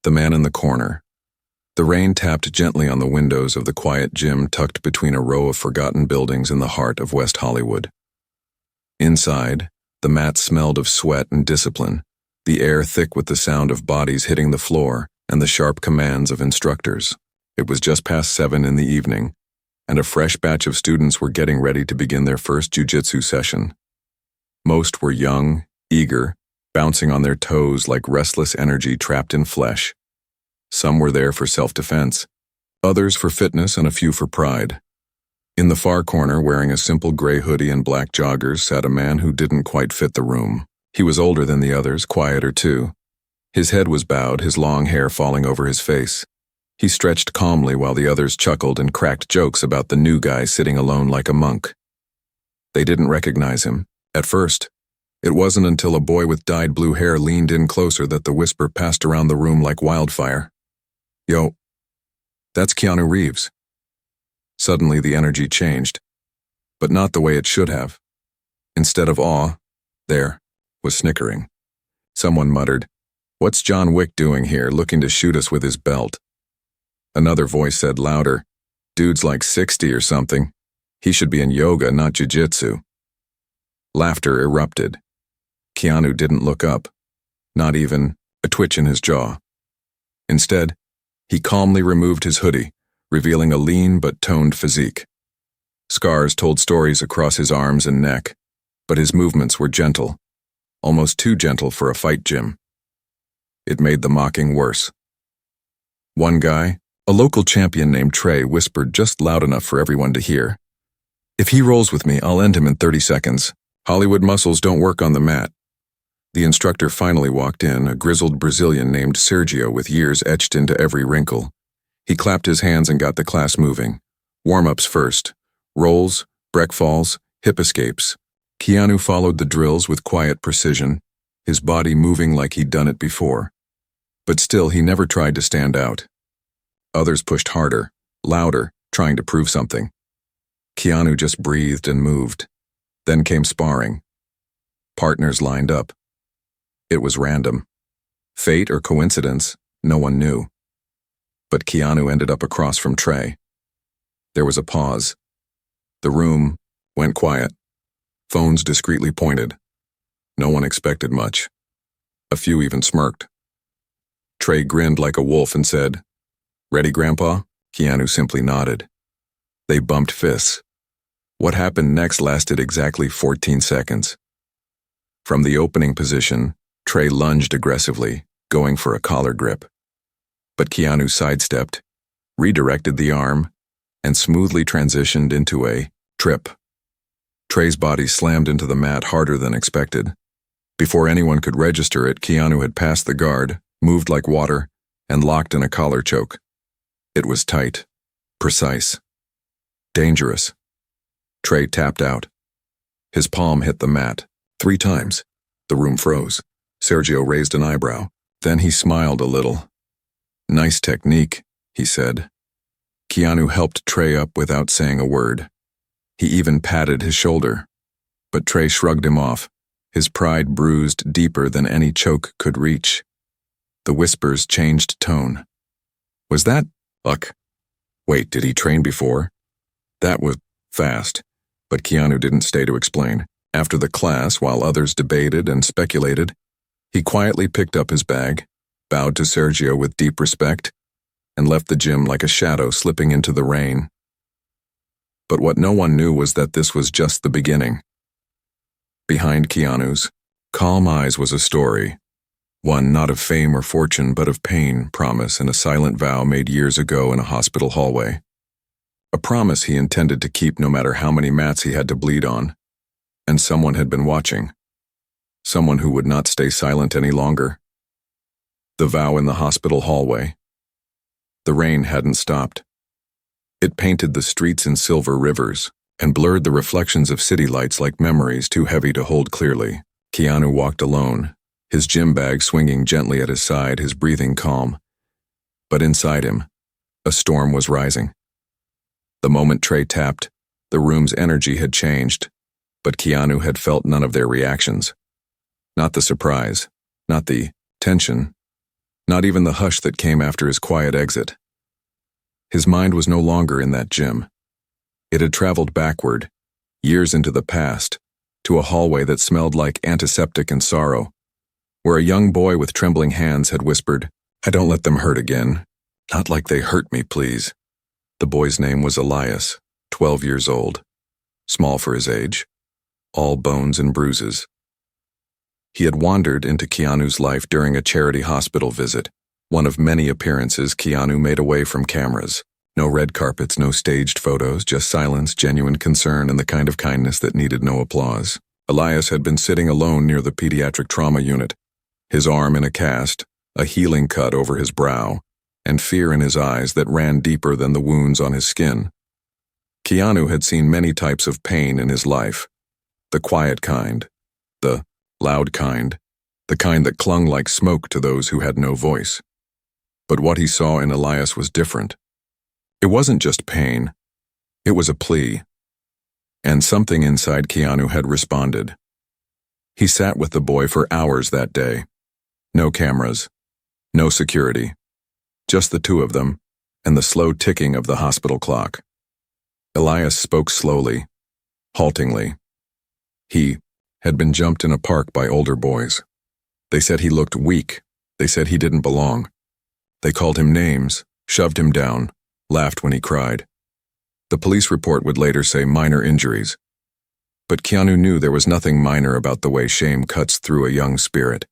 The man in the corner. The rain tapped gently on the windows of the quiet gym tucked between a row of forgotten buildings in the heart of West Hollywood. Inside, the mat smelled of sweat and discipline, the air thick with the sound of bodies hitting the floor and the sharp commands of instructors. It was just past 7 in the evening, and a fresh batch of students were getting ready to begin their first jiu-jitsu session. Most were young, eager, bouncing on their toes like restless energy trapped in flesh. Some were there for self-defense, others for fitness, and a few for pride. In the far corner, wearing a simple gray hoodie and black joggers, sat a man who didn't quite fit the room. He was older than the others, quieter too. His head was bowed, his long hair falling over his face. He stretched calmly while the others chuckled and cracked jokes about the new guy sitting alone like a monk. They didn't recognize him, at first. It wasn't until a boy with dyed blue hair leaned in closer that the whisper passed around the room like wildfire. "Yo, that's Keanu Reeves." Suddenly the energy changed, but not the way it should have. Instead of awe, there was snickering. Someone muttered, "What's John Wick doing here, looking to shoot us with his belt?" Another voice said louder, "Dude's like 60 or something. He should be in yoga, not jiu-jitsu." Laughter erupted. Keanu didn't look up, not even a twitch in his jaw. Instead, he calmly removed his hoodie, revealing a lean but toned physique. Scars told stories across his arms and neck, but his movements were gentle, almost too gentle for a fight gym. It made the mocking worse. One guy, a local champion named Trey, whispered just loud enough for everyone to hear, "If he rolls with me, I'll end him in 30 seconds. Hollywood muscles don't work on the mat." The instructor finally walked in, a grizzled Brazilian named Sergio with years etched into every wrinkle. He clapped his hands and got the class moving. Warm-ups first. Rolls, break falls, hip escapes. Keanu followed the drills with quiet precision, his body moving like he'd done it before. But still, he never tried to stand out. Others pushed harder, louder, trying to prove something. Keanu just breathed and moved. Then came sparring. Partners lined up. It was random. Fate or coincidence, no one knew. But Keanu ended up across from Trey. There was a pause. The room went quiet. Phones discreetly pointed. No one expected much. A few even smirked. Trey grinned like a wolf and said, "Ready, Grandpa?" Keanu simply nodded. They bumped fists. What happened next lasted exactly 14 seconds. From the opening position, Trey lunged aggressively, going for a collar grip. But Keanu sidestepped, redirected the arm, and smoothly transitioned into a trip. Trey's body slammed into the mat harder than expected. Before anyone could register it, Keanu had passed the guard, moved like water, and locked in a collar choke. It was tight, precise, dangerous. Trey tapped out. His palm hit the mat 3 times. The room froze. Sergio raised an eyebrow. Then he smiled a little. "Nice technique," he said. Keanu helped Trey up without saying a word. He even patted his shoulder. But Trey shrugged him off, his pride bruised deeper than any choke could reach. The whispers changed tone. "Was that luck? Wait, did he train before?" That was fast, but Keanu didn't stay to explain. After the class, while others debated and speculated, he quietly picked up his bag, bowed to Sergio with deep respect, and left the gym like a shadow slipping into the rain. But what no one knew was that this was just the beginning. Behind Keanu's calm eyes was a story, one not of fame or fortune but of pain, promise, and a silent vow made years ago in a hospital hallway. A promise he intended to keep no matter how many mats he had to bleed on. And someone had been watching. Someone who would not stay silent any longer. The vow in the hospital hallway. The rain hadn't stopped. It painted the streets in silver rivers and blurred the reflections of city lights like memories too heavy to hold clearly. Keanu walked alone, his gym bag swinging gently at his side, his breathing calm. But inside him, a storm was rising. The moment Trey tapped, the room's energy had changed, but Keanu had felt none of their reactions. Not the surprise, not the tension, Not even the hush that came after his quiet exit. His mind was no longer in that gym. It had traveled backward, years into the past, to a hallway that smelled like antiseptic and sorrow, where a young boy with trembling hands had whispered, "I don't let them hurt again. Not like they hurt me, please." The boy's name was Elias, 12 years old, small for his age, all bones and bruises. He had wandered into Keanu's life during a charity hospital visit, one of many appearances Keanu made away from cameras. No red carpets, no staged photos, just silence, genuine concern, and the kind of kindness that needed no applause. Elias had been sitting alone near the pediatric trauma unit, his arm in a cast, a healing cut over his brow, and fear in his eyes that ran deeper than the wounds on his skin. Keanu had seen many types of pain in his life. The quiet kind, the loud kind, the kind that clung like smoke to those who had no voice. But what he saw in Elias was different. It wasn't just pain. It was a plea. And something inside Keanu had responded. He sat with the boy for hours that day. No cameras, no security, just the two of them and the slow ticking of the hospital clock. Elias spoke slowly, haltingly. He had been jumped in a park by older boys. They said he looked weak. They said he didn't belong. They called him names, shoved him down, laughed when he cried. The police report would later say minor injuries. But Keanu knew there was nothing minor about the way shame cuts through a young spirit.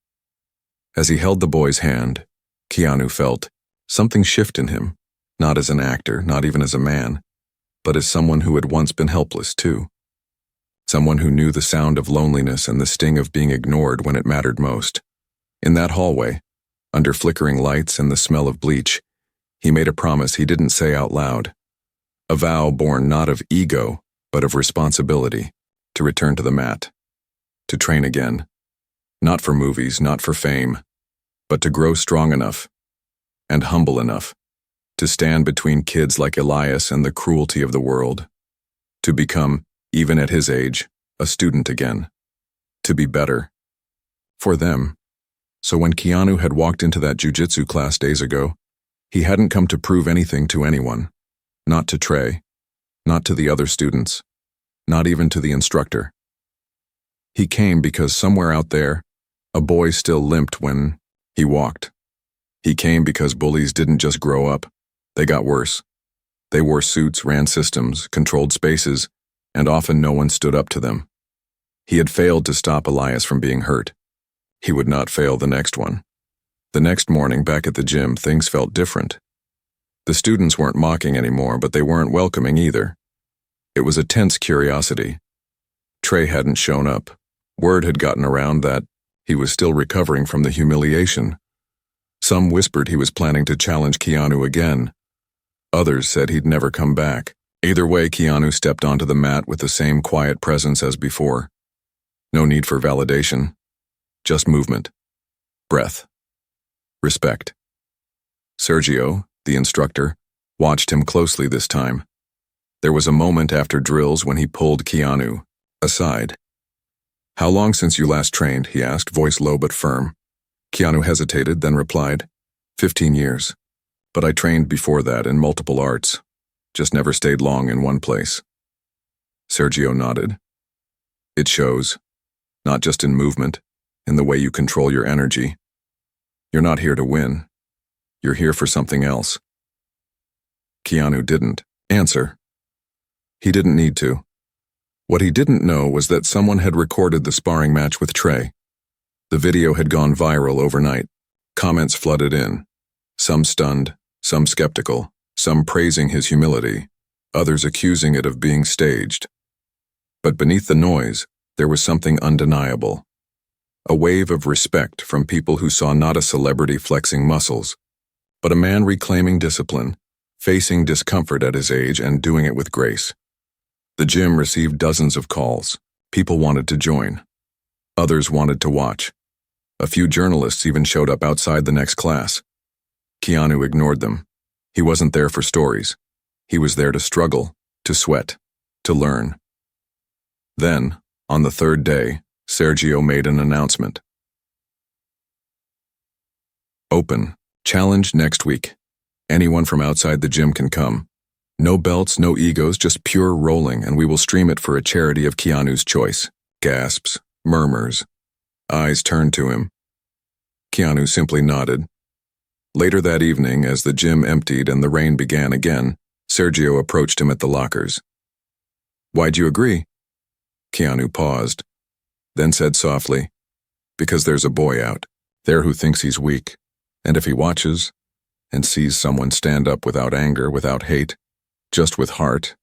As he held the boy's hand, Keanu felt something shift in him, not as an actor, not even as a man, but as someone who had once been helpless too. Someone who knew the sound of loneliness and the sting of being ignored when it mattered most. In that hallway, under flickering lights and the smell of bleach, he made a promise he didn't say out loud. A vow born not of ego, but of responsibility, to return to the mat, to train again. Not for movies, not for fame, but to grow strong enough and humble enough to stand between kids like Elias and the cruelty of the world, to become, even at his age, a student again, to be better. For them. So when Keanu had walked into that jiu-jitsu class days ago, he hadn't come to prove anything to anyone, not to Trey, not to the other students, not even to the instructor. He came because somewhere out there, a boy still limped when he walked. He came because bullies didn't just grow up, they got worse. They wore suits, ran systems, controlled spaces, and often no one stood up to them. He had failed to stop Elias from being hurt. He would not fail the next one. The next morning, back at the gym, things felt different. The students weren't mocking anymore, but they weren't welcoming either. It was a tense curiosity. Trey hadn't shown up. Word had gotten around that he was still recovering from the humiliation. Some whispered he was planning to challenge Keanu again. Others said he'd never come back. Either way, Keanu stepped onto the mat with the same quiet presence as before. No need for validation. Just movement. Breath. Respect. Sergio, the instructor, watched him closely this time. There was a moment after drills when he pulled Keanu aside. "How long since you last trained?" he asked, voice low but firm. Keanu hesitated, then replied, 15 years. But I trained before that in multiple arts. Just never stayed long in one place. Sergio nodded. It shows, not just in movement, in the way you control your energy. You're not here to win. You're here for something else. Keanu didn't answer. He didn't need to. What he didn't know was that someone had recorded the sparring match with Trey. The video had gone viral overnight. Comments flooded in. Some stunned, some skeptical, some praising his humility, others accusing it of being staged. But beneath the noise, there was something undeniable. A wave of respect from people who saw not a celebrity flexing muscles, but a man reclaiming discipline, facing discomfort at his age and doing it with grace. The gym received dozens of calls. People wanted to join. Others wanted to watch. A few journalists even showed up outside the next class. Keanu ignored them. He wasn't there for stories. He was there to struggle, to sweat, to learn. Then, on the third day, Sergio made an announcement. Open. Challenge next week. Anyone from outside the gym can come. No belts, no egos, just pure rolling, and we will stream it for a charity of Keanu's choice. Gasps, murmurs. Eyes turned to him. Keanu simply nodded. Later that evening, as the gym emptied and the rain began again, Sergio approached him at the lockers. "Why'd you agree?" Keanu paused, then said softly, "Because there's a boy out there who thinks he's weak, and if he watches and sees someone stand up without anger, without hate, just with heart,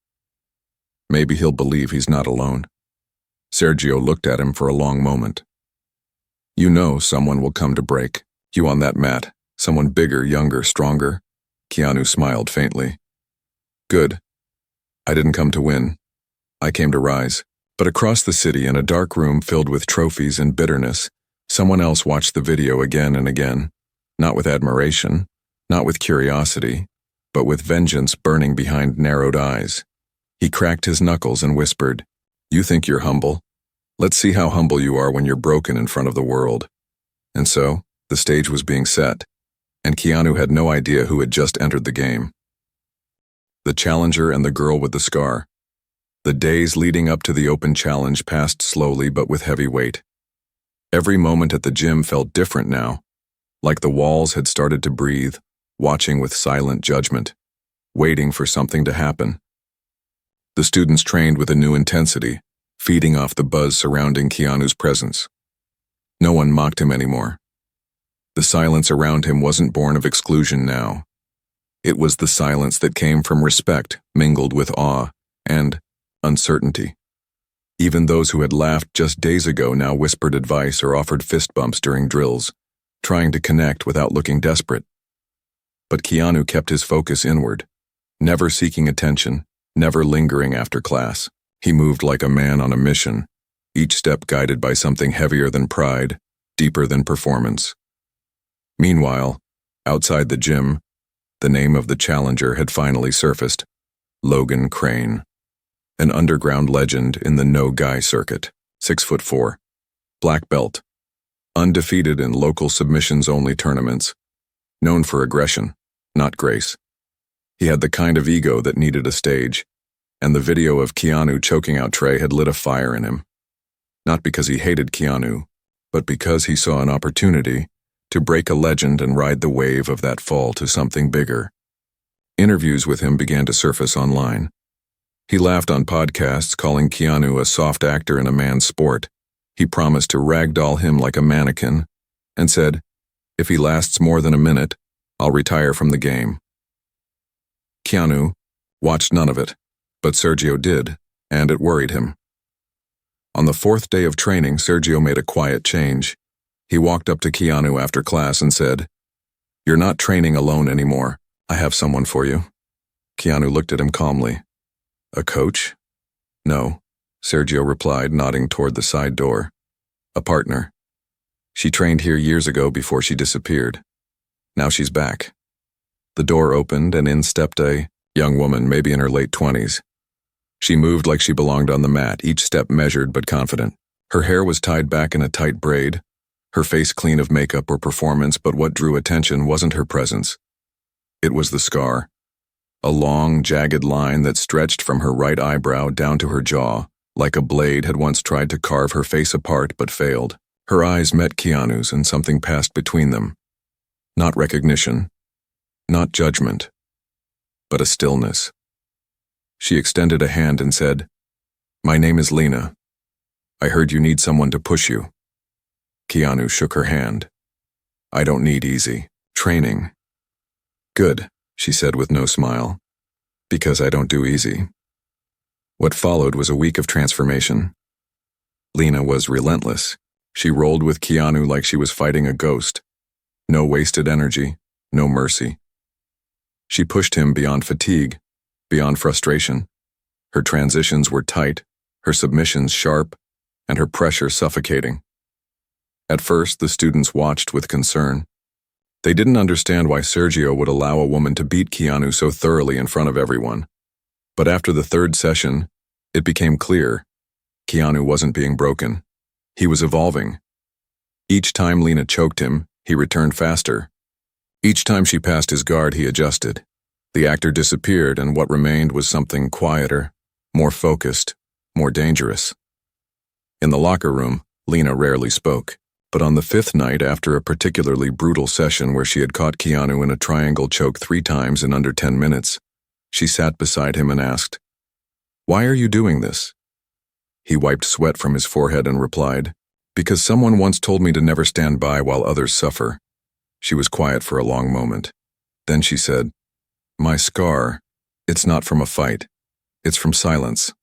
maybe he'll believe he's not alone." Sergio looked at him for a long moment. "You know someone will come to break you on that mat, someone bigger, younger, stronger." Keanu smiled faintly. "Good. I didn't come to win. I came to rise." But across the city, in a dark room filled with trophies and bitterness, someone else watched the video again and again, not with admiration, not with curiosity, but with vengeance burning behind narrowed eyes. He cracked his knuckles and whispered, "You think you're humble? Let's see how humble you are when you're broken in front of the world." And so, the stage was being set, and Keanu had no idea who had just entered the game. The challenger and the girl with the scar. The days leading up to the open challenge passed slowly but with heavy weight. Every moment at the gym felt different now, like the walls had started to breathe, watching with silent judgment, waiting for something to happen. The students trained with a new intensity, feeding off the buzz surrounding Keanu's presence. No one mocked him anymore. The silence around him wasn't born of exclusion now. It was the silence that came from respect mingled with awe and uncertainty. Even those who had laughed just days ago now whispered advice or offered fist bumps during drills, trying to connect without looking desperate. But Keanu kept his focus inward, never seeking attention, never lingering after class. He moved like a man on a mission, each step guided by something heavier than pride, deeper than performance. Meanwhile, outside the gym, the name of the challenger had finally surfaced: Logan Crane. An underground legend in the no-guy circuit, 6'4", black belt, undefeated in local submissions-only tournaments, known for aggression, not grace. He had the kind of ego that needed a stage, and the video of Keanu choking out Trey had lit a fire in him. Not because he hated Keanu, but because he saw an opportunity to break a legend and ride the wave of that fall to something bigger. Interviews with him began to surface online. He laughed on podcasts, calling Keanu a soft actor in a man's sport. He promised to ragdoll him like a mannequin, and said, "If he lasts more than a minute, I'll retire from the game." Keanu watched none of it, but Sergio did, and it worried him. On the fourth day of training, Sergio made a quiet change. He walked up to Keanu after class and said, "You're not training alone anymore. I have someone for you." Keanu looked at him calmly. "A coach?" "No," Sergio replied, nodding toward the side door. "A partner. She trained here years ago before she disappeared. Now she's back." The door opened and in stepped a young woman, maybe in her late 20s. She moved like she belonged on the mat, each step measured but confident. Her hair was tied back in a tight braid, her face clean of makeup or performance, but what drew attention wasn't her presence. It was the scar. A long, jagged line that stretched from her right eyebrow down to her jaw, like a blade had once tried to carve her face apart but failed. Her eyes met Keanu's and something passed between them. Not recognition, not judgment, but a stillness. She extended a hand and said, "My name is Lena. I heard you need someone to push you." Keanu shook her hand. "I don't need easy training." "Good," she said with no smile, "because I don't do easy." What followed was a week of transformation. Lena was relentless. She rolled with Keanu like she was fighting a ghost. No wasted energy, no mercy. She pushed him beyond fatigue, beyond frustration. Her transitions were tight, her submissions sharp, and her pressure suffocating. At first, the students watched with concern. They didn't understand why Sergio would allow a woman to beat Keanu so thoroughly in front of everyone. But after the third session, it became clear. Keanu wasn't being broken. He was evolving. Each time Lena choked him, he returned faster. Each time she passed his guard, he adjusted. The actor disappeared, and what remained was something quieter, more focused, more dangerous. In the locker room, Lena rarely spoke, but on the fifth night, after a particularly brutal session where she had caught Keanu in a triangle choke 3 times in under 10 minutes, she sat beside him and asked, "Why are you doing this?" He wiped sweat from his forehead and replied, "Because someone once told me to never stand by while others suffer." She was quiet for a long moment. Then she said, "My scar, it's not from a fight. It's from silence."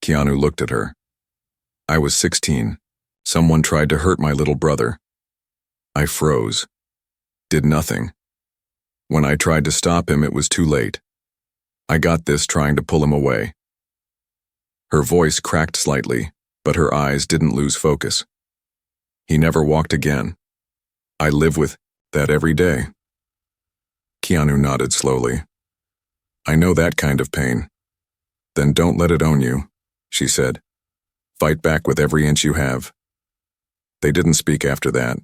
Keanu looked at her. "I was 16. Someone tried to hurt my little brother. I froze. Did nothing. When I tried to stop him, it was too late. I got this trying to pull him away." Her voice cracked slightly, but her eyes didn't lose focus. "He never walked again. I live with that every day." Keanu nodded slowly. "I know that kind of pain." "Then don't let it own you," she said. "Fight back with every inch you have." They didn't speak after that.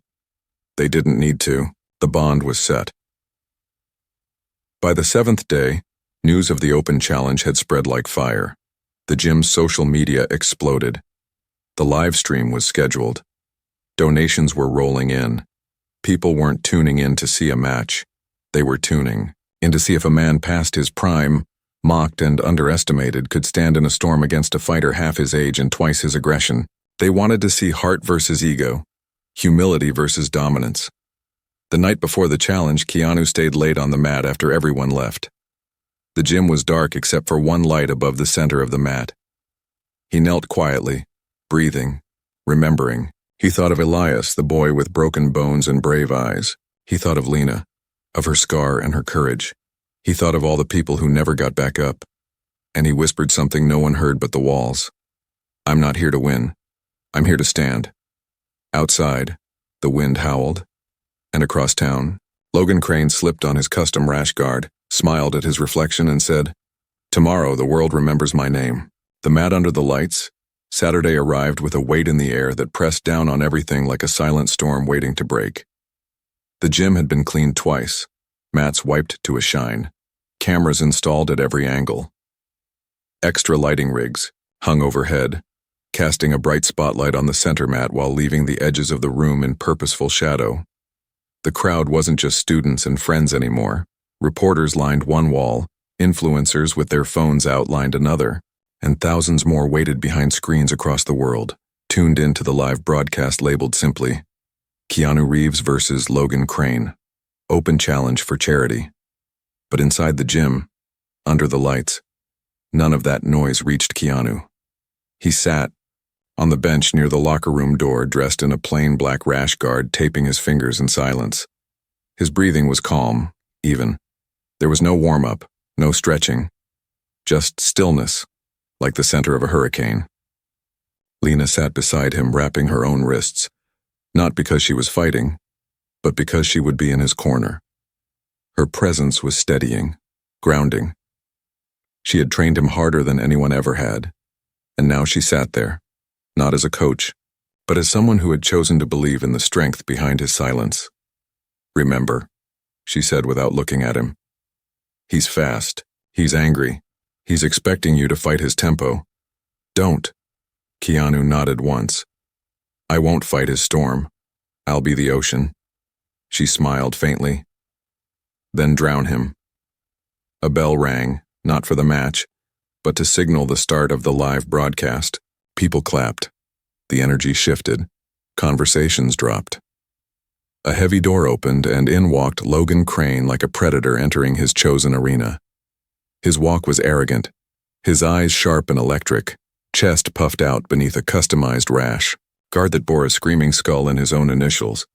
They didn't need to. The bond was set. By the 7th day, news of the open challenge had spread like fire. The gym's social media exploded. The live stream was scheduled. Donations were rolling in. People weren't tuning in to see a match. They were tuning in to see if a man past his prime, mocked and underestimated, could stand in a storm against a fighter half his age and twice his aggression. They wanted to see heart versus ego, humility versus dominance. The night before the challenge, Keanu stayed late on the mat after everyone left. The gym was dark except for one light above the center of the mat. He knelt quietly, breathing, remembering. He thought of Elias, the boy with broken bones and brave eyes. He thought of Lena, of her scar and her courage. He thought of all the people who never got back up. And he whispered something no one heard but the walls. "I'm not here to win. I'm here to stand." Outside, the wind howled. And across town, Logan Crane slipped on his custom rash guard, smiled at his reflection and said, "Tomorrow the world remembers my name." The mat under the lights, Saturday arrived with a weight in the air that pressed down on everything like a silent storm waiting to break. The gym had been cleaned twice, mats wiped to a shine, cameras installed at every angle. Extra lighting rigs hung overhead, casting a bright spotlight on the center mat while leaving the edges of the room in purposeful shadow. The crowd wasn't just students and friends anymore. Reporters lined one wall, influencers with their phones out lined another, and thousands more waited behind screens across the world, tuned in to the live broadcast labeled simply, Keanu Reeves versus Logan Crane. Open challenge for charity. But inside the gym, under the lights, none of that noise reached Keanu. He sat on the bench near the locker room door, dressed in a plain black rash guard, taping his fingers in silence. His breathing was calm, even. There was no warm-up, no stretching, just stillness, like the center of a hurricane. Lena sat beside him, wrapping her own wrists, not because she was fighting, but because she would be in his corner. Her presence was steadying, grounding. She had trained him harder than anyone ever had, and now she sat there, not as a coach, but as someone who had chosen to believe in the strength behind his silence. "Remember," she said without looking at him. "He's fast. He's angry. He's expecting you to fight his tempo. Don't." Keanu nodded once. "I won't fight his storm. I'll be the ocean." She smiled faintly. "Then drown him." A bell rang, not for the match, but to signal the start of the live broadcast. People clapped. The energy shifted. Conversations dropped. A heavy door opened, and in walked Logan Crane like a predator entering his chosen arena. His walk was arrogant, his eyes sharp and electric, chest puffed out beneath a customized rash, guard that bore a screaming skull and his own initials.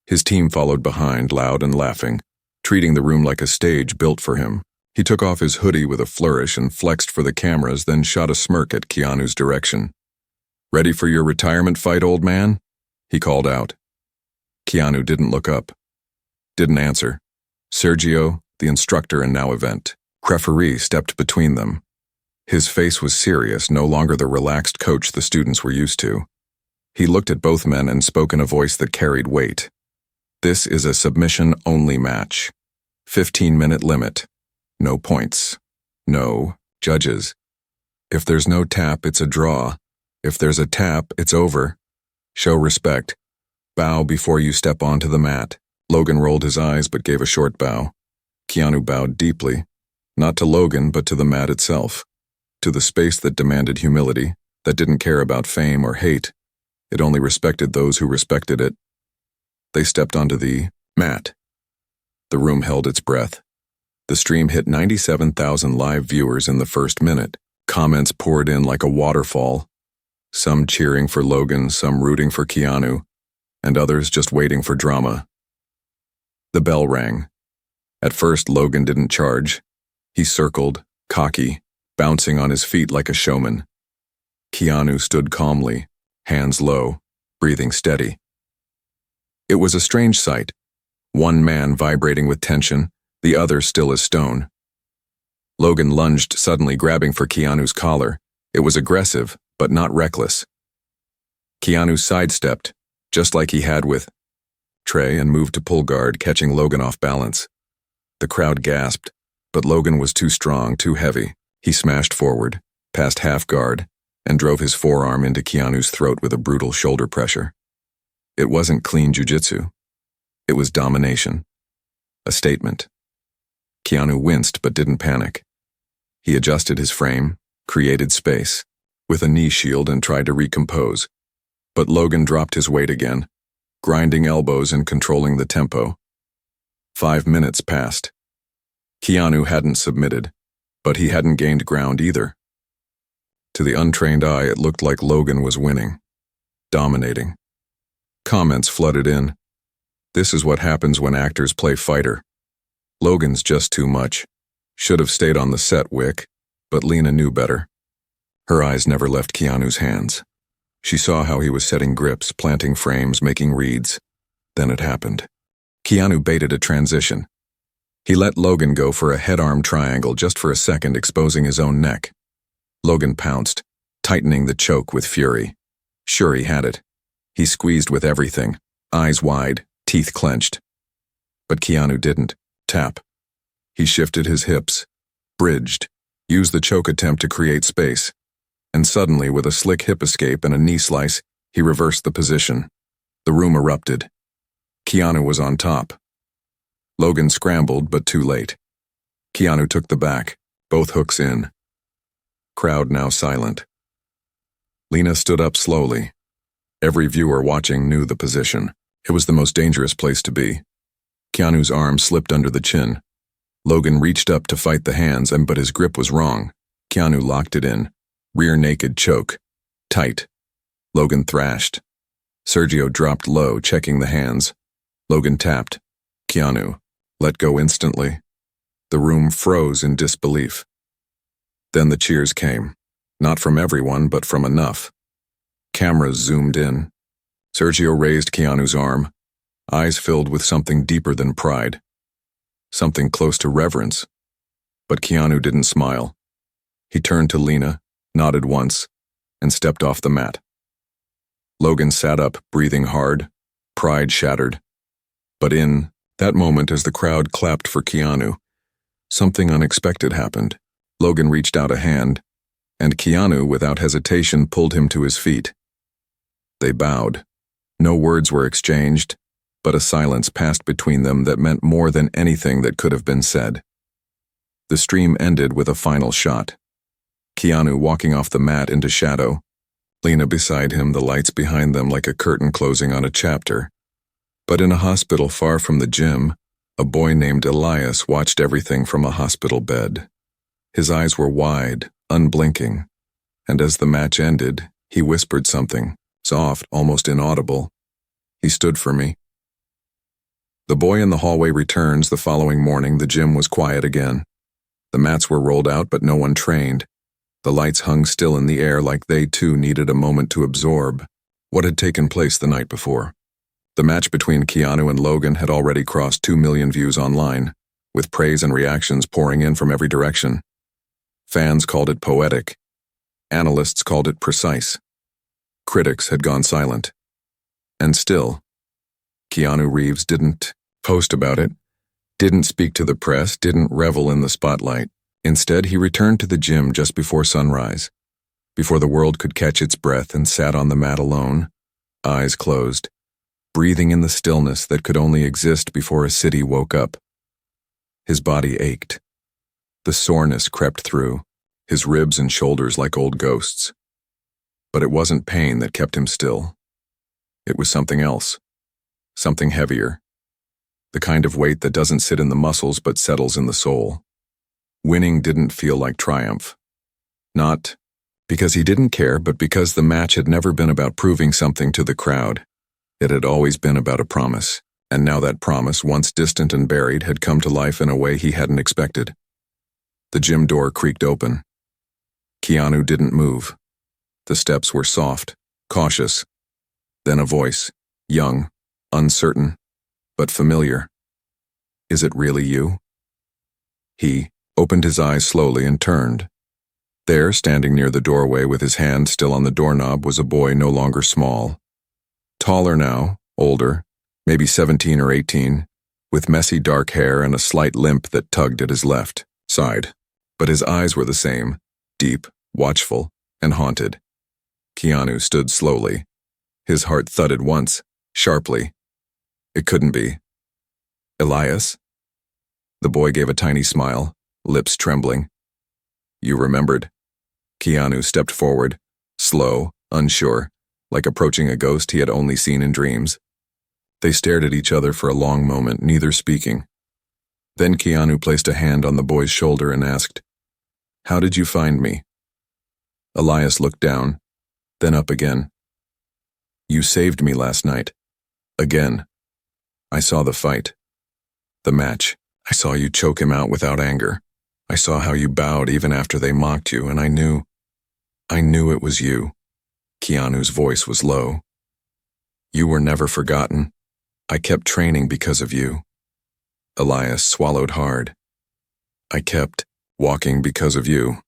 His team followed behind, loud and laughing, treating the room like a stage built for him. He took off his hoodie with a flourish and flexed for the cameras, then shot a smirk at Keanu's direction. "Ready for your retirement fight, old man?" he called out. Keanu didn't look up, didn't answer. Sergio, the instructor and now event referee, stepped between them. His face was serious, no longer the relaxed coach the students were used to. He looked at both men and spoke in a voice that carried weight. This is a submission-only match. 15-minute limit. No points. No judges. If there's no tap, it's a draw. If there's a tap, it's over. Show respect. Bow before you step onto the mat. Logan rolled his eyes but gave a short bow. Keanu bowed deeply, not to Logan but to the mat itself, to the space that demanded humility, that didn't care about fame or hate. It only respected those who respected it. They stepped onto the mat. The room held its breath. The stream hit 97,000 live viewers in the first minute. Comments poured in like a waterfall, some cheering for Logan, some rooting for Keanu, and others just waiting for drama. The bell rang. At first, Logan didn't charge. He circled, cocky, bouncing on his feet like a showman. Keanu stood calmly, hands low, breathing steady. It was a strange sight. One man vibrating with tension, the other still as stone. Logan lunged, suddenly grabbing for Keanu's collar. It was aggressive, but not reckless. Keanu sidestepped, just like he had with Trey, and moved to pull guard, catching Logan off balance. The crowd gasped, but Logan was too strong, too heavy. He smashed forward, past half guard, and drove his forearm into Keanu's throat with a brutal shoulder pressure. It wasn't clean jiu-jitsu. It was domination. A statement. Keanu winced but didn't panic. He adjusted his frame, created space, with a knee shield, and tried to recompose. But Logan dropped his weight again, grinding elbows and controlling the tempo. 5 minutes passed. Keanu hadn't submitted, but he hadn't gained ground either. To the untrained eye, it looked like Logan was winning, dominating. Comments flooded in. This is what happens when actors play fighter. Logan's just too much. Should have stayed on the set, Wick, but Lena knew better. Her eyes never left Keanu's hands. She saw how he was setting grips, planting frames, making reads. Then it happened. Keanu baited a transition. He let Logan go for a head-arm triangle just for a second, exposing his own neck. Logan pounced, tightening the choke with fury. Sure, he had it. He squeezed with everything, eyes wide, teeth clenched. But Keanu didn't. Tap. He shifted his hips, bridged, used the choke attempt to create space. And suddenly, with a slick hip escape and a knee slice, he reversed the position. The room erupted. Keanu was on top. Logan scrambled, but too late. Keanu took the back, both hooks in. Crowd now silent. Lena stood up slowly. Every viewer watching knew the position. It was the most dangerous place to be. Keanu's arm slipped under the chin. Logan reached up to fight the hands, but his grip was wrong. Keanu locked it in. Rear naked choke. Tight. Logan thrashed. Sergio dropped low, checking the hands. Logan tapped. Keanu let go instantly. The room froze in disbelief. Then the cheers came. Not from everyone, but from enough. Cameras zoomed in. Sergio raised Keanu's arm, eyes filled with something deeper than pride. Something close to reverence. But Keanu didn't smile. He turned to Lena, nodded once, and stepped off the mat. Logan sat up, breathing hard, pride shattered. But in that moment, as the crowd clapped for Keanu, something unexpected happened. Logan reached out a hand, and Keanu, without hesitation, pulled him to his feet. They bowed. No words were exchanged, but a silence passed between them that meant more than anything that could have been said. The stream ended with a final shot. Keanu walking off the mat into shadow, Lena beside him, the lights behind them like a curtain closing on a chapter. But in a hospital far from the gym, a boy named Elias watched everything from a hospital bed. His eyes were wide, unblinking, and as the match ended, he whispered something, soft, almost inaudible. He stood for me. The boy in the hallway returns. The following morning, the gym was quiet again. The mats were rolled out, but no one trained. The lights hung still in the air like they, too, needed a moment to absorb what had taken place the night before. The match between Keanu and Logan had already crossed 2 million views online, with praise and reactions pouring in from every direction. Fans called it poetic. Analysts called it precise. Critics had gone silent. And still, Keanu Reeves didn't post about it, didn't speak to the press, didn't revel in the spotlight. Instead, he returned to the gym just before sunrise, before the world could catch its breath, and sat on the mat alone, eyes closed, breathing in the stillness that could only exist before a city woke up. His body ached. The soreness crept through, his ribs and shoulders like old ghosts. But it wasn't pain that kept him still. It was something else, something heavier, the kind of weight that doesn't sit in the muscles but settles in the soul. Winning didn't feel like triumph. Not because he didn't care, but because the match had never been about proving something to the crowd. It had always been about a promise, and now that promise, once distant and buried, had come to life in a way he hadn't expected. The gym door creaked open. Keanu didn't move. The steps were soft, cautious. Then a voice, young, uncertain, but familiar. "Is it really you?" He opened his eyes slowly and turned. There, standing near the doorway with his hand still on the doorknob, was a boy no longer small. Taller now, older, maybe 17 or 18, with messy dark hair and a slight limp that tugged at his left side. But his eyes were the same, deep, watchful, and haunted. Keanu stood slowly. His heart thudded once, sharply. It couldn't be. "Elias?" The boy gave a tiny smile, lips trembling. "You remembered." Keanu stepped forward, slow, unsure, like approaching a ghost he had only seen in dreams. They stared at each other for a long moment, neither speaking. Then Keanu placed a hand on the boy's shoulder and asked, "How did you find me?" Elias looked down, then up again. "You saved me last night. Again. I saw the fight. The match. I saw you choke him out without anger. I saw how you bowed even after they mocked you, and I knew it was you." Keanu's voice was low. "You were never forgotten. I kept training because of you." Elias swallowed hard. "I kept walking because of you."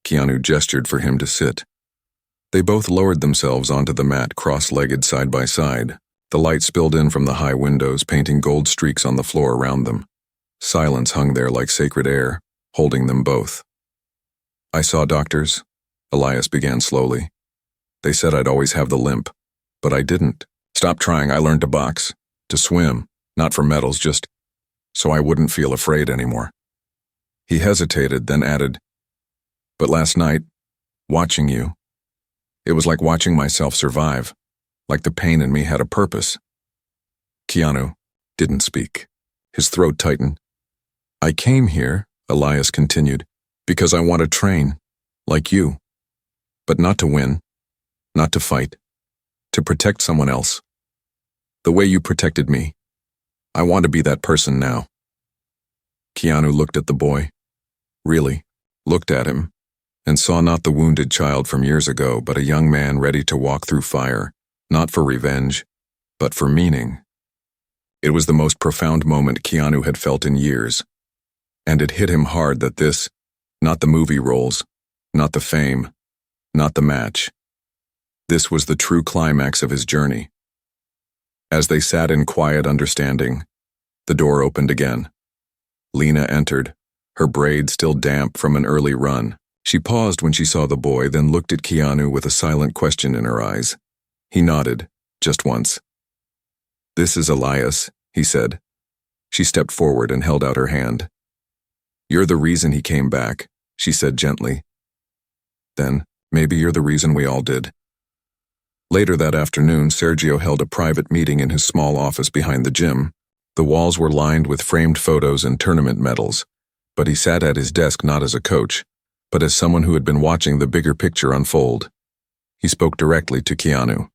Keanu gestured for him to sit. They both lowered themselves onto the mat, cross-legged side by side. The light spilled in from the high windows, painting gold streaks on the floor around them. Silence hung there like sacred air, holding them both. "I saw doctors," Elias began slowly. "They said I'd always have the limp, but I didn't. Stop trying. I learned to box, to swim, not for medals, just so I wouldn't feel afraid anymore." He hesitated, then added, "But last night, watching you, it was like watching myself survive, like the pain in me had a purpose." Keanu didn't speak. His throat tightened. "I came here," Elias continued, "because I want to train, like you. But not to win, not to fight, to protect someone else. The way you protected me. I want to be that person now." Keanu looked at the boy. Really, looked at him, and saw not the wounded child from years ago, but a young man ready to walk through fire, not for revenge, but for meaning. It was the most profound moment Keanu had felt in years, and it hit him hard that this, not the movie roles, not the fame, not the match. This was the true climax of his journey. As they sat in quiet understanding, the door opened again. Lena entered, her braid still damp from an early run. She paused when she saw the boy, then looked at Keanu with a silent question in her eyes. He nodded, just once. "This is Elias," he said. She stepped forward and held out her hand. "You're the reason he came back," she said gently. "Then, maybe you're the reason we all did." Later that afternoon, Sergio held a private meeting in his small office behind the gym. The walls were lined with framed photos and tournament medals, but he sat at his desk not as a coach, but as someone who had been watching the bigger picture unfold. He spoke directly to Keanu.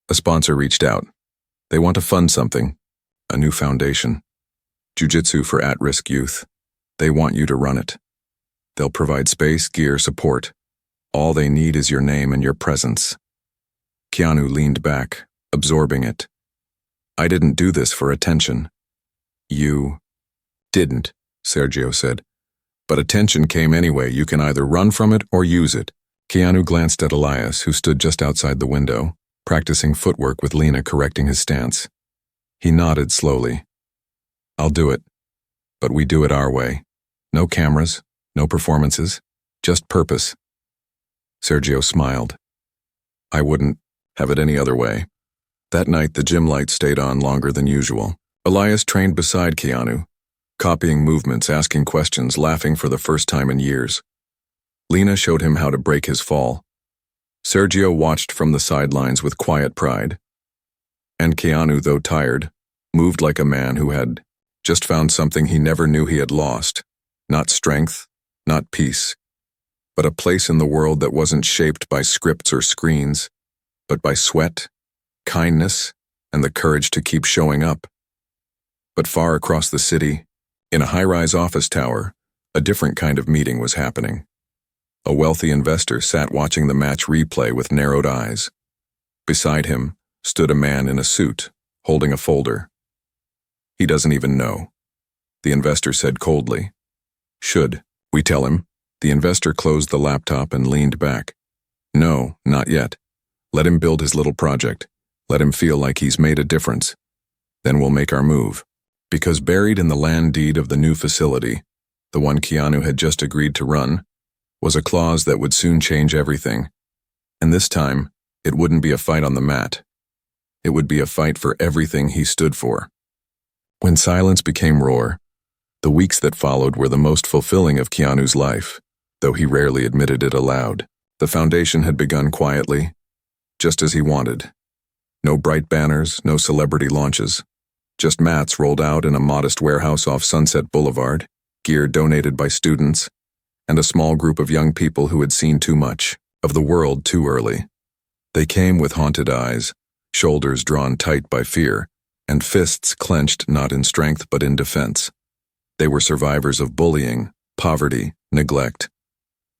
A sponsor reached out. They want to fund something, a new foundation. Jiu-Jitsu for at-risk youth. They want you to run it. They'll provide space, gear, support. All they need is your name and your presence. Keanu leaned back, absorbing it. "I didn't do this for attention." "You didn't," Sergio said. "But attention came anyway. You can either run from it or use it." Keanu glanced at Elias, who stood just outside the window, practicing footwork with Lena correcting his stance. He nodded slowly. I'll do it, but we do it our way. No cameras, no performances, just purpose. Sergio smiled. I wouldn't have it any other way. That night, the gym lights stayed on longer than usual. Elias trained beside Keanu, copying movements, asking questions, laughing for the first time in years. Lena showed him how to break his fall. Sergio watched from the sidelines with quiet pride. And Keanu, though tired, moved like a man who had just found something he never knew he had lost. Not strength, not peace, but a place in the world that wasn't shaped by scripts or screens, but by sweat, kindness, and the courage to keep showing up. But far across the city, in a high-rise office tower, a different kind of meeting was happening. A wealthy investor sat watching the match replay with narrowed eyes. Beside him stood a man in a suit, holding a folder. He doesn't even know, the investor said coldly. Should we tell him? The investor closed the laptop and leaned back. No, not yet. Let him build his little project. Let him feel like he's made a difference. Then we'll make our move. Because buried in the land deed of the new facility, the one Keanu had just agreed to run, was a clause that would soon change everything. And this time, it wouldn't be a fight on the mat. It would be a fight for everything he stood for. When silence became roar, the weeks that followed were the most fulfilling of Keanu's life, though he rarely admitted it aloud. The foundation had begun quietly, just as he wanted. No bright banners, no celebrity launches. Just mats rolled out in a modest warehouse off Sunset Boulevard, gear donated by students, and a small group of young people who had seen too much of the world too early. They came with haunted eyes, shoulders drawn tight by fear, and fists clenched not in strength but in defense. They were survivors of bullying, poverty, neglect.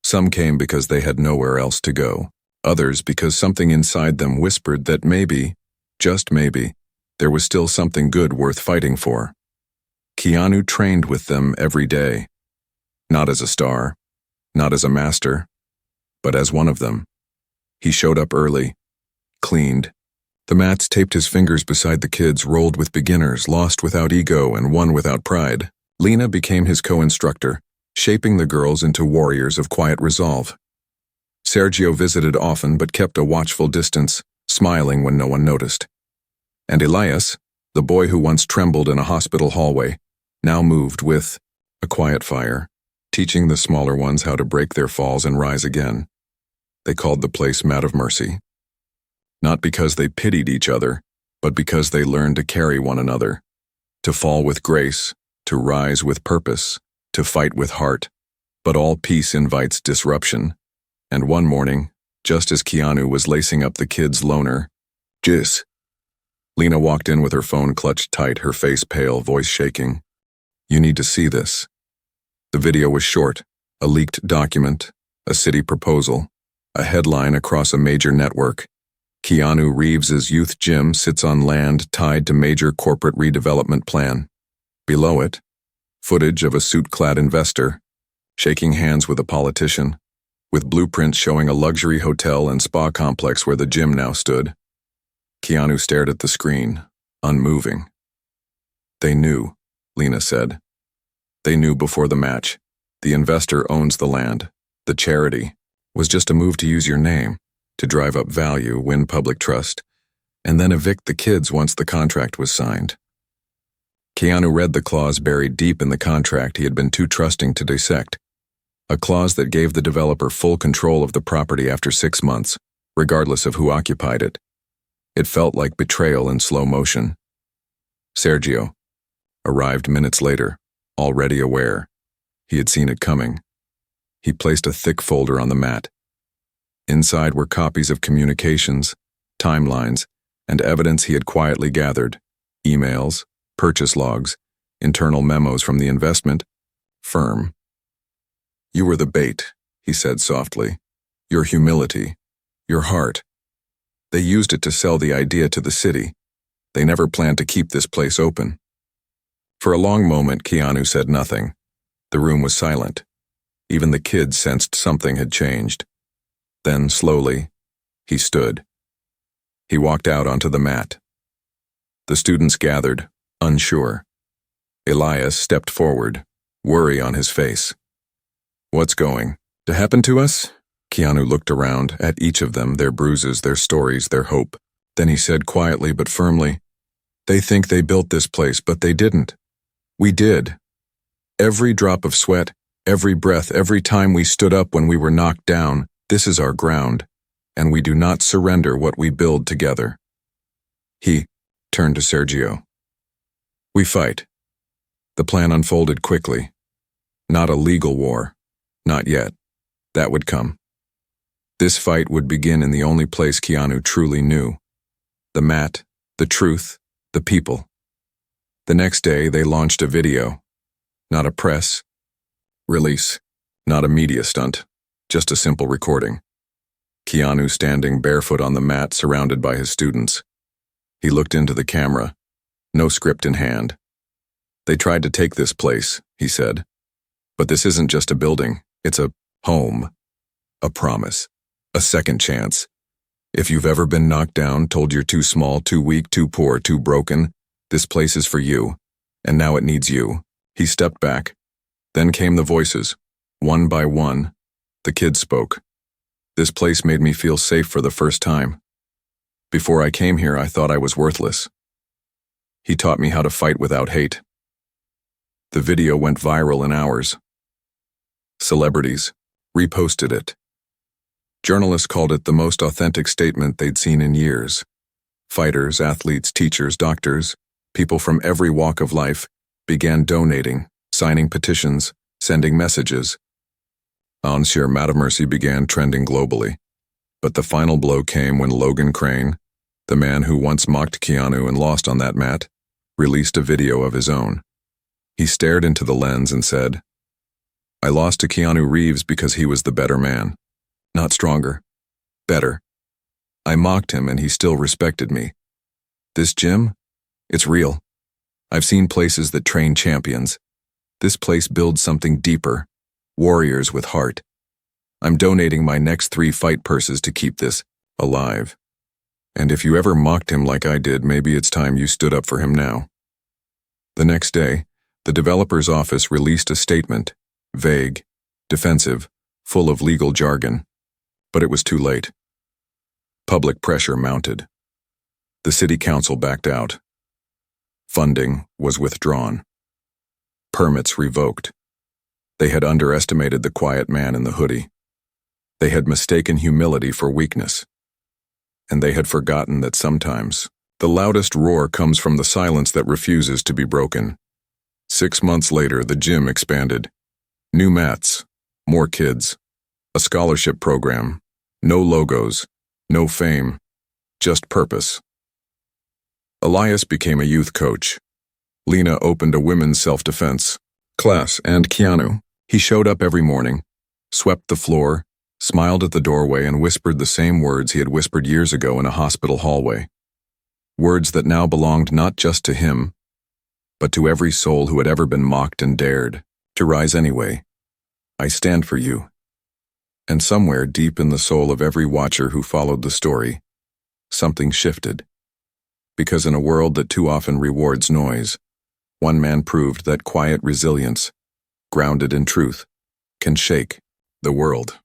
Some came because they had nowhere else to go. Others because something inside them whispered that maybe, just maybe, there was still something good worth fighting for. Keanu trained with them every day. Not as a star, not as a master, but as one of them. He showed up early, cleaned. The mats taped his fingers beside the kids, rolled with beginners, lost without ego and won without pride. Lena became his co-instructor, shaping the girls into warriors of quiet resolve. Sergio visited often but kept a watchful distance, smiling when no one noticed. And Elias, the boy who once trembled in a hospital hallway, now moved with a quiet fire, teaching the smaller ones how to break their falls and rise again. They called the place Mat of Mercy. Not because they pitied each other, but because they learned to carry one another, to fall with grace, to rise with purpose, to fight with heart. But all peace invites disruption. And one morning, just as Keanu was lacing up the kids' loner, "Jis." Lena walked in with her phone clutched tight, her face pale, voice shaking. "You need to see this." The video was short, a leaked document, a city proposal, a headline across a major network. Keanu Reeves' youth gym sits on land tied to major corporate redevelopment plan. Below it, footage of a suit-clad investor, shaking hands with a politician, with blueprints showing a luxury hotel and spa complex where the gym now stood. Keanu stared at the screen, unmoving. "They knew," Lena said. "They knew before the match. The investor owns the land. The charity was just a move to use your name, to drive up value, win public trust, and then evict the kids once the contract was signed." Keanu read the clause buried deep in the contract he had been too trusting to dissect. A clause that gave the developer full control of the property after 6 months, regardless of who occupied it. It felt like betrayal in slow motion. Sergio arrived minutes later, already aware. He had seen it coming. He placed a thick folder on the mat. Inside were copies of communications, timelines, and evidence he had quietly gathered, emails, purchase logs, internal memos from the investment firm. "You were the bait," he said softly. "Your humility, your heart. They used it to sell the idea to the city. They never planned to keep this place open." For a long moment, Keanu said nothing. The room was silent. Even the kids sensed something had changed. Then, slowly, he stood. He walked out onto the mat. The students gathered, unsure. Elias stepped forward, worry on his face. "What's going to happen to us?" Keanu looked around at each of them, their bruises, their stories, their hope. Then he said quietly but firmly, "They think they built this place, but they didn't. We did. Every drop of sweat, every breath, every time we stood up when we were knocked down, this is our ground, and we do not surrender what we build together." He turned to Sergio. "We fight." The plan unfolded quickly. Not a legal war. Not yet. That would come. This fight would begin in the only place Keanu truly knew. The mat, the truth, the people. The next day, they launched a video. Not a press release, not a media stunt, just a simple recording. Keanu standing barefoot on the mat surrounded by his students. He looked into the camera, no script in hand. "They tried to take this place," he said. "But this isn't just a building, it's a home, a promise, a second chance. If you've ever been knocked down, told you're too small, too weak, too poor, too broken, this place is for you, and now it needs you." He stepped back. Then came the voices. One by one, the kids spoke. "This place made me feel safe for the first time. Before I came here, I thought I was worthless. He taught me how to fight without hate." The video went viral in hours. Celebrities reposted it. Journalists called it the most authentic statement they'd seen in years. Fighters, athletes, teachers, doctors, people from every walk of life began donating, signing petitions, sending messages. On sheer mercy began trending globally. But the final blow came when Logan Crane, the man who once mocked Keanu and lost on that mat, released a video of his own. He stared into the lens and said, "I lost to Keanu Reeves because he was the better man. Not stronger. Better. I mocked him and he still respected me. This gym? It's real. I've seen places that train champions. This place builds something deeper. Warriors with heart. I'm donating my next 3 fight purses to keep this alive. And if you ever mocked him like I did, maybe it's time you stood up for him now." The next day, the developer's office released a statement, vague, defensive, full of legal jargon. But it was too late. Public pressure mounted. The city council backed out. Funding was withdrawn. Permits revoked. They had underestimated the quiet man in the hoodie. They had mistaken humility for weakness. And they had forgotten that sometimes the loudest roar comes from the silence that refuses to be broken. 6 months later, the gym expanded. New mats, more kids, a scholarship program, no logos, no fame, just purpose. Elias became a youth coach. Lena opened a women's self-defense class, and Keanu, he showed up every morning, swept the floor, smiled at the doorway, and whispered the same words he had whispered years ago in a hospital hallway. Words that now belonged not just to him, but to every soul who had ever been mocked and dared to rise anyway. "I stand for you." And somewhere deep in the soul of every watcher who followed the story, something shifted. Because in a world that too often rewards noise, one man proved that quiet resilience, grounded in truth, can shake the world.